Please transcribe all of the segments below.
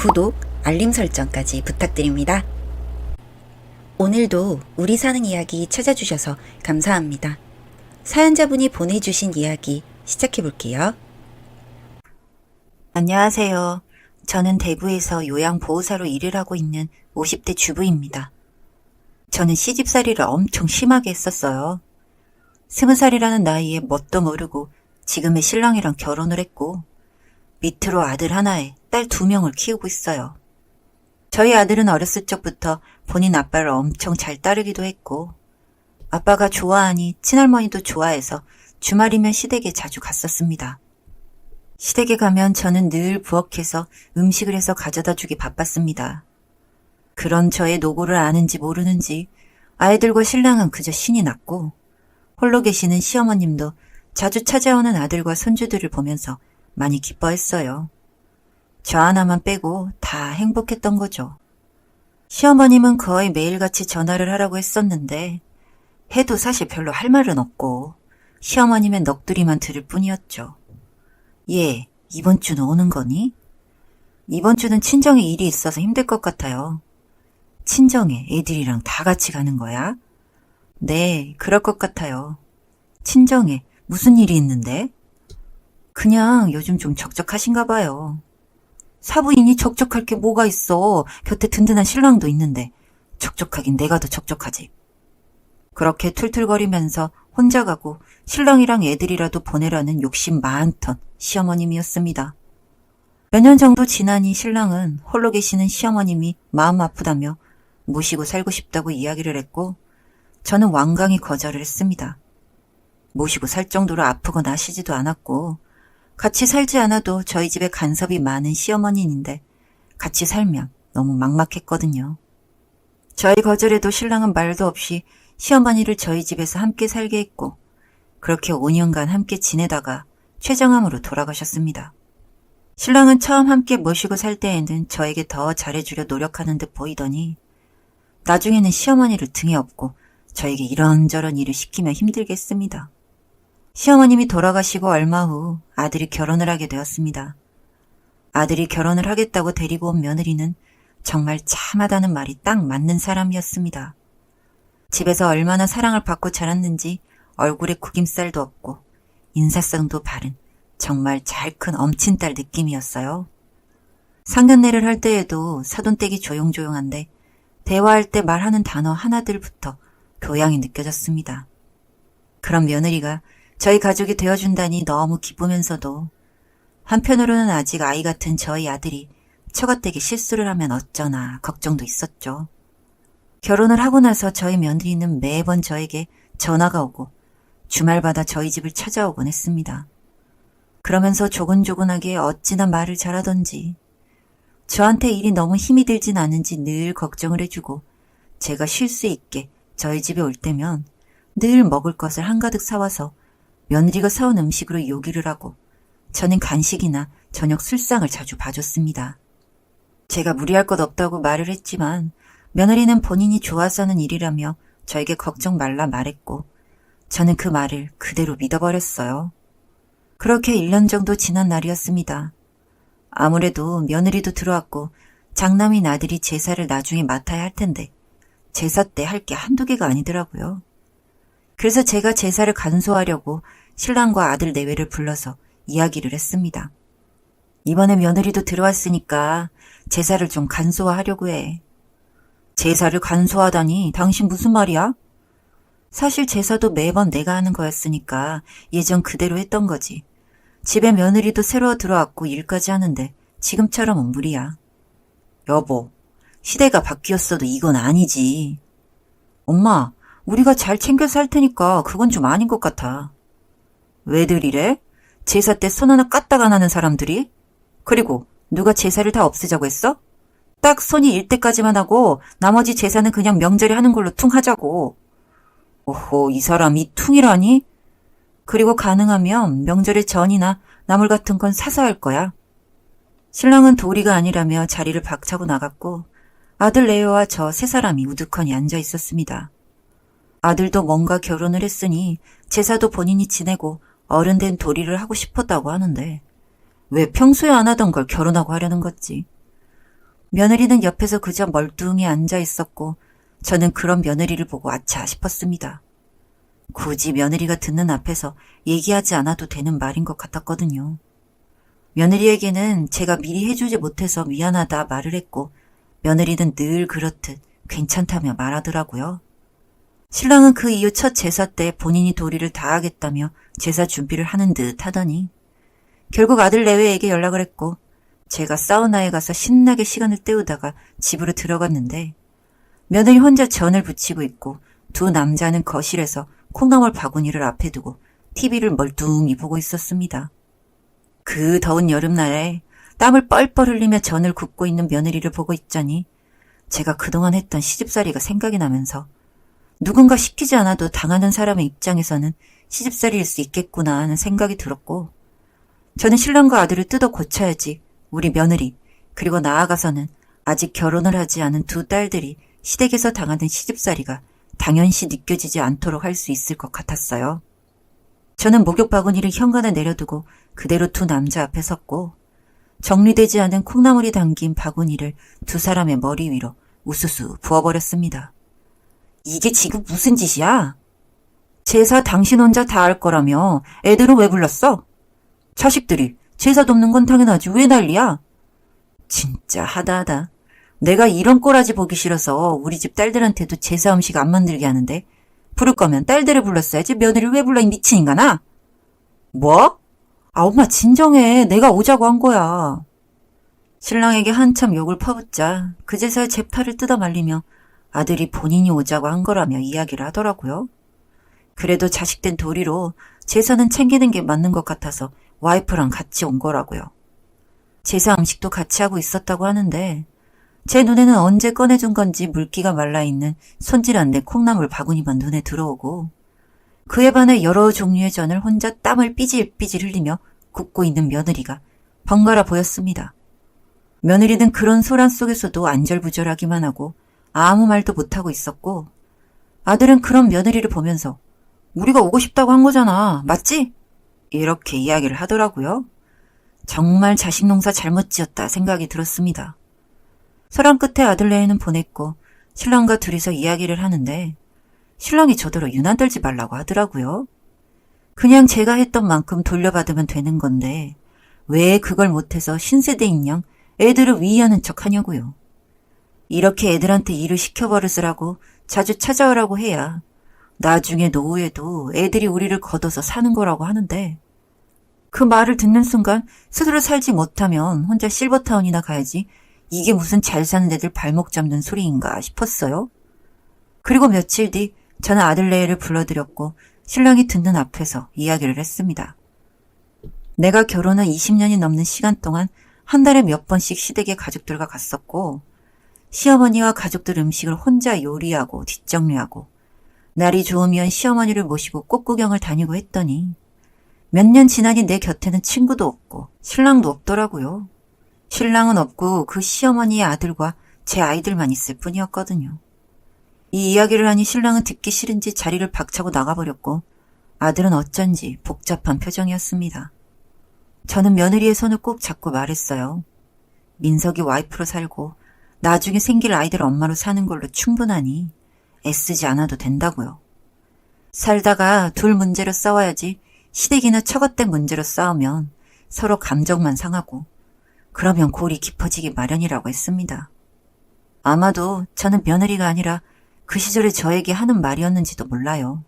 구독, 알림 설정까지 부탁드립니다. 오늘도 우리 사는 이야기 찾아주셔서 감사합니다. 사연자분이 보내주신 이야기 시작해볼게요. 안녕하세요. 저는 대구에서 요양보호사로 일을 하고 있는 50대 주부입니다. 저는 시집살이를 엄청 심하게 했었어요. 20살이라는 나이에 뭣도 모르고 지금의 신랑이랑 결혼을 했고 밑으로 아들 하나에 딸 2명을 키우고 있어요. 저희 아들은 어렸을 적부터 본인 아빠를 엄청 잘 따르기도 했고 아빠가 좋아하니 친할머니도 좋아해서 주말이면 시댁에 자주 갔었습니다. 시댁에 가면 저는 늘 부엌에서 음식을 해서 가져다 주기 바빴습니다. 그런 저의 노고를 아는지 모르는지 아이들과 신랑은 그저 신이 났고 홀로 계시는 시어머님도 자주 찾아오는 아들과 손주들을 보면서 많이 기뻐했어요. 저 하나만 빼고 다 행복했던 거죠. 시어머님은 거의 매일같이 전화를 하라고 했었는데 해도 사실 별로 할 말은 없고 시어머님의 넋두리만 들을 뿐이었죠. 얘, 이번 주는 오는 거니? 이번 주는 친정에 일이 있어서 힘들 것 같아요. 친정에 애들이랑 다 같이 가는 거야? 네, 그럴 것 같아요. 친정에 무슨 일이 있는데? 그냥 요즘 좀 적적하신가 봐요. 사부인이 적적할 게 뭐가 있어. 곁에 든든한 신랑도 있는데 적적하긴 내가 더 적적하지. 그렇게 툴툴거리면서 혼자 가고 신랑이랑 애들이라도 보내라는 욕심 많던 시어머님이었습니다. 몇 년 정도 지나니 신랑은 홀로 계시는 시어머님이 마음 아프다며 모시고 살고 싶다고 이야기를 했고 저는 완강히 거절을 했습니다. 모시고 살 정도로 아프거나 하시지도 않았고 같이 살지 않아도 저희 집에 간섭이 많은 시어머니인데 같이 살면 너무 막막했거든요. 저희 거절에도 신랑은 말도 없이 시어머니를 저희 집에서 함께 살게 했고 그렇게 5년간 함께 지내다가 췌장암으로 돌아가셨습니다. 신랑은 처음 함께 모시고 살 때에는 저에게 더 잘해주려 노력하는 듯 보이더니 나중에는 시어머니를 등에 업고 저에게 이런저런 일을 시키며 힘들게 했습니다. 시어머님이 돌아가시고 얼마 후 아들이 결혼을 하게 되었습니다. 아들이 결혼을 하겠다고 데리고 온 며느리는 정말 참하다는 말이 딱 맞는 사람이었습니다. 집에서 얼마나 사랑을 받고 자랐는지 얼굴에 구김살도 없고 인사성도 바른 정말 잘 큰 엄친딸 느낌이었어요. 상견례를 할 때에도 사돈댁이 조용조용한데 대화할 때 말하는 단어 하나들부터 교양이 느껴졌습니다. 그런 며느리가 저희 가족이 되어준다니 너무 기쁘면서도 한편으로는 아직 아이 같은 저희 아들이 처갓되게 실수를 하면 어쩌나 걱정도 있었죠. 결혼을 하고 나서 저희 며느리는 매번 저에게 전화가 오고 주말마다 저희 집을 찾아오곤 했습니다. 그러면서 조곤조곤하게 어찌나 말을 잘하던지 저한테 일이 너무 힘이 들진 않은지 늘 걱정을 해주고 제가 쉴 수 있게 저희 집에 올 때면 늘 먹을 것을 한가득 사와서 며느리가 사온 음식으로 요기를 하고 저는 간식이나 저녁 술상을 자주 봐줬습니다. 제가 무리할 것 없다고 말을 했지만 며느리는 본인이 좋아서 하는 일이라며 저에게 걱정 말라 말했고 저는 그 말을 그대로 믿어버렸어요. 그렇게 1년 정도 지난 날이었습니다. 아무래도 며느리도 들어왔고 장남인 아들이 제사를 나중에 맡아야 할 텐데 제사 때 할 게 한두 개가 아니더라고요. 그래서 제가 제사를 간소하려고 신랑과 아들 내외를 불러서 이야기를 했습니다. 이번에 며느리도 들어왔으니까 제사를 좀 간소화하려고 해. 제사를 간소하다니 당신 무슨 말이야? 사실 제사도 매번 내가 하는 거였으니까 예전 그대로 했던 거지. 집에 며느리도 새로 들어왔고 일까지 하는데 지금처럼은 무리야. 여보, 시대가 바뀌었어도 이건 아니지. 엄마, 우리가 잘 챙겨서 할 테니까 그건 좀 아닌 것 같아. 왜들 이래? 제사 때 손 하나 까딱 안 하는 사람들이? 그리고 누가 제사를 다 없애자고 했어? 딱 손이 일 때까지만 하고 나머지 제사는 그냥 명절에 하는 걸로 퉁 하자고. 오호, 이 사람이 퉁이라니? 그리고 가능하면 명절에 전이나 나물 같은 건 사서 할 거야. 신랑은 도리가 아니라며 자리를 박차고 나갔고 아들 레오와 저 3사람이 우두커니 앉아 있었습니다. 아들도 뭔가 결혼을 했으니 제사도 본인이 지내고 어른된 도리를 하고 싶었다고 하는데 왜 평소에 안 하던 걸 결혼하고 하려는 거지. 며느리는 옆에서 그저 멀뚱히 앉아 있었고 저는 그런 며느리를 보고 아차 싶었습니다. 굳이 며느리가 듣는 앞에서 얘기하지 않아도 되는 말인 것 같았거든요. 며느리에게는 제가 미리 해주지 못해서 미안하다 말을 했고 며느리는 늘 그렇듯 괜찮다며 말하더라고요. 신랑은 그 이후 첫 제사 때 본인이 도리를 다하겠다며 제사 준비를 하는 듯 하더니 결국 아들 내외에게 연락을 했고 제가 사우나에 가서 신나게 시간을 때우다가 집으로 들어갔는데 며느리 혼자 전을 부치고 있고 두 남자는 거실에서 콩나물 바구니를 앞에 두고 TV를 멀뚱히 보고 있었습니다. 그 더운 여름날에 땀을 뻘뻘 흘리며 전을 굽고 있는 며느리를 보고 있자니 제가 그동안 했던 시집살이가 생각이 나면서 누군가 시키지 않아도 당하는 사람의 입장에서는 시집살이일 수 있겠구나 하는 생각이 들었고 저는 신랑과 아들을 뜯어 고쳐야지 우리 며느리 그리고 나아가서는 아직 결혼을 하지 않은 두 딸들이 시댁에서 당하는 시집살이가 당연시 느껴지지 않도록 할 수 있을 것 같았어요. 저는 목욕 바구니를 현관에 내려두고 그대로 두 남자 앞에 섰고 정리되지 않은 콩나물이 담긴 바구니를 두 사람의 머리 위로 우수수 부어버렸습니다. 이게 지금 무슨 짓이야? 제사 당신 혼자 다 할 거라며 애들은 왜 불렀어? 자식들이 제사 돕는 건 당연하지 왜 난리야? 진짜 하다하다. 내가 이런 꼬라지 보기 싫어서 우리 집 딸들한테도 제사 음식 안 만들게 하는데 부를 거면 딸들을 불렀어야지 며느리를 왜 불러 이 미친 인간아? 뭐? 아 엄마 진정해. 내가 오자고 한 거야. 신랑에게 한참 욕을 퍼붓자 그제서야 제 팔을 뜯어 말리며 아들이 본인이 오자고 한 거라며 이야기를 하더라고요. 그래도 자식된 도리로 제사는 챙기는 게 맞는 것 같아서 와이프랑 같이 온 거라고요. 제사 음식도 같이 하고 있었다고 하는데 제 눈에는 언제 꺼내준 건지 물기가 말라있는 손질한 콩나물 바구니만 눈에 들어오고 그에 반해 여러 종류의 전을 혼자 땀을 삐질삐질 흘리며 굽고 있는 며느리가 번갈아 보였습니다. 며느리는 그런 소란 속에서도 안절부절하기만 하고 아무 말도 못하고 있었고 아들은 그런 며느리를 보면서 우리가 오고 싶다고 한 거잖아. 맞지? 이렇게 이야기를 하더라고요. 정말 자식 농사 잘못 지었다 생각이 들었습니다. 설한 끝에 아들 내외는 보냈고 신랑과 둘이서 이야기를 하는데 신랑이 저더러 유난 떨지 말라고 하더라고요. 그냥 제가 했던 만큼 돌려받으면 되는 건데 왜 그걸 못해서 신세대인 양 애들을 위의하는 척 하냐고요. 이렇게 애들한테 일을 시켜버릇으라고 자주 찾아오라고 해야 나중에 노후에도 애들이 우리를 걷어서 사는 거라고 하는데 그 말을 듣는 순간 스스로 살지 못하면 혼자 실버타운이나 가야지 이게 무슨 잘 사는 애들 발목 잡는 소리인가 싶었어요. 그리고 며칠 뒤 저는 아들 내외를 불러들였고 신랑이 듣는 앞에서 이야기를 했습니다. 내가 결혼한 20년이 넘는 시간 동안 한 달에 몇 번씩 시댁에 가족들과 갔었고 시어머니와 가족들 음식을 혼자 요리하고 뒷정리하고 날이 좋으면 시어머니를 모시고 꽃구경을 다니고 했더니 몇 년 지나니 내 곁에는 친구도 없고 신랑도 없더라고요. 신랑은 없고 그 시어머니의 아들과 제 아이들만 있을 뿐이었거든요. 이 이야기를 하니 신랑은 듣기 싫은지 자리를 박차고 나가버렸고 아들은 어쩐지 복잡한 표정이었습니다. 저는 며느리의 손을 꼭 잡고 말했어요. 민석이 와이프로 살고 나중에 생길 아이들 엄마로 사는 걸로 충분하니 애쓰지 않아도 된다고요. 살다가 둘 문제로 싸워야지 시댁이나 처갓댁 문제로 싸우면 서로 감정만 상하고 그러면 골이 깊어지기 마련이라고 했습니다. 아마도 저는 며느리가 아니라 그 시절에 저에게 하는 말이었는지도 몰라요.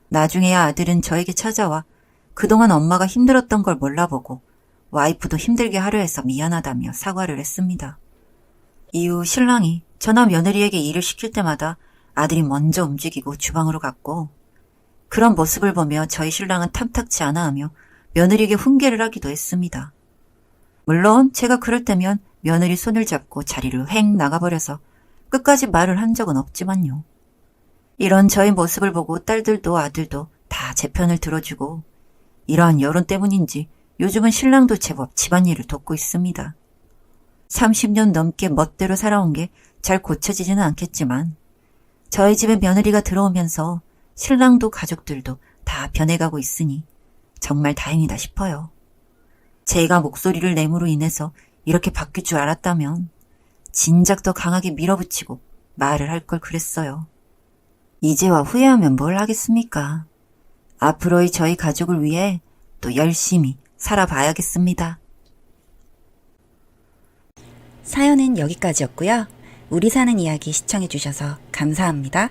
나중에야 아들은 저에게 찾아와 그동안 엄마가 힘들었던 걸 몰라보고 와이프도 힘들게 하려 해서 미안하다며 사과를 했습니다. 이후 신랑이 저나 며느리에게 일을 시킬 때마다 아들이 먼저 움직이고 주방으로 갔고 그런 모습을 보며 저희 신랑은 탐탁치 않아 하며 며느리에게 훈계를 하기도 했습니다. 물론 제가 그럴 때면 며느리 손을 잡고 자리를 획 나가버려서 끝까지 말을 한 적은 없지만요. 이런 저의 모습을 보고 딸들도 아들도 다 제 편을 들어주고 이러한 여론 때문인지 요즘은 신랑도 제법 집안일을 돕고 있습니다. 30년 넘게 멋대로 살아온 게 잘 고쳐지지는 않겠지만 저희 집에 며느리가 들어오면서 신랑도 가족들도 다 변해가고 있으니 정말 다행이다 싶어요. 제가 목소리를 내므로 인해서 이렇게 바뀔 줄 알았다면 진작 더 강하게 밀어붙이고 말을 할 걸 그랬어요. 이제와 후회하면 뭘 하겠습니까? 앞으로의 저희 가족을 위해 또 열심히 살아봐야겠습니다. 사연은 여기까지였고요. 우리 사는 이야기 시청해주셔서 감사합니다.